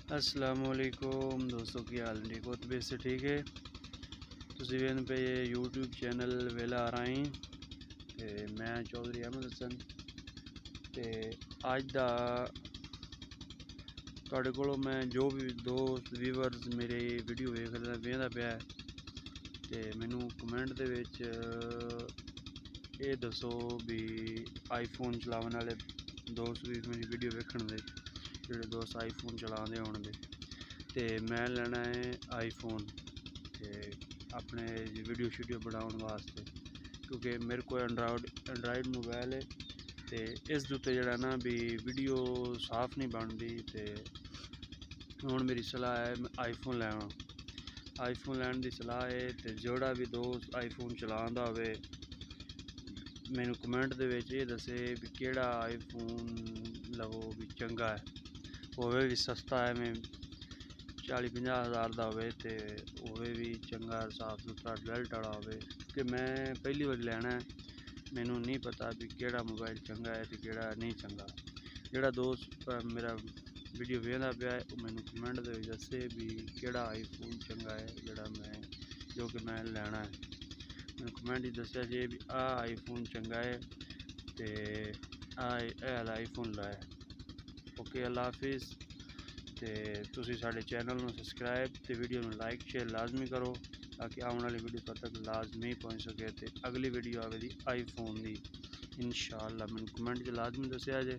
अस्सलामुअलैकुम दोस्तों की हाल ठीक हो तबीयत से ठीक है। ਤੁਸੀਂ ਵੇਖਦੇ ਪਏ YouTube ਚੈਨਲ ਵੇਲਾ ਆਰਾਈ ਤੇ ਮੈਂ ਚੌਧਰੀ ਅਹਿਮਦ ਹਸਨ ਤੇ ਅੱਜ ਦਾ ਤੁਹਾਡੇ ਕੋਲੋਂ ਮੈਂ ਜੋ ਵੀ ਦੋਸਤ ਵੀਵਰਸ ਮੇਰੇ ਵੀਡੀਓ ਵੇਖਦਾ ਪਿਆ ਤੇ ਮੈਨੂੰ ਕਮੈਂਟ ਦੇ ਵਿੱਚ ਇਹ ਦੱਸੋ ਵੀ ਆਈਫੋਨ ਚਲਾਉਣ ਵਾਲੇ ਦੋਸਤ ਵੀ ਮੇਰੀ ਵੀਡੀਓ ਵੇਖਣ ਦੇ ਜਿਹੜੇ ਦੋਸਤ ਆਈਫੋਨ ਚਲਾਉਂਦੇ ਹੋਣਗੇ ਤੇ मैं लेना है आईफोन ते अपने वीडियो शीडियो बनाने वास्ते क्योंकि मेरे को एंड्राइड मोबाइल है तो इस उत्ते जड़ा ना भी वीडियो साफ नहीं बनती तो हुण मेरी सलाह है मैं आईफोन लैवां। आईफोन लैन की सलाह है तो जोड़ा भी दोस्त आईफोन चलांदा होवे मैनू कमेंट दे विच ये दसे भी केड़ा आईफोन लवो भी चंगा है होवे भी सस्ता है मैं 40-50 हज़ार का होवे ते होवे भी चंगा साफ सुथरा रिजल्ट वाला होवे कि मैं पहली बार लेना है मैनू नहीं पता भी केड़ा मोबाइल चंगा है तो केड़ा नहीं चंगा। जेड़ा दोस्त मेरा वीडियो वेखदा पिया है वो मैनू कमेंट दे दसे भी केड़ा आईफोन चंगा है जेड़ा मैं जो कि मैं लेना है मैनू कमेंट दस्या जे भी आ आईफोन चंगा है तो आ आईफोन लाया। ओके अल्लाह हाफिज़। तो तुसी साडे चैनल में सबसक्राइब तो वीडियो में लाइक शेयर लाजमी करो ताकि आने वाली वीडियो तक लाजमी पहुँच सके। तो अगली वीडियो आवेगी आईफोन की इंशाअल्लाह मैनू कमेंट च लाजमी दस्या जे।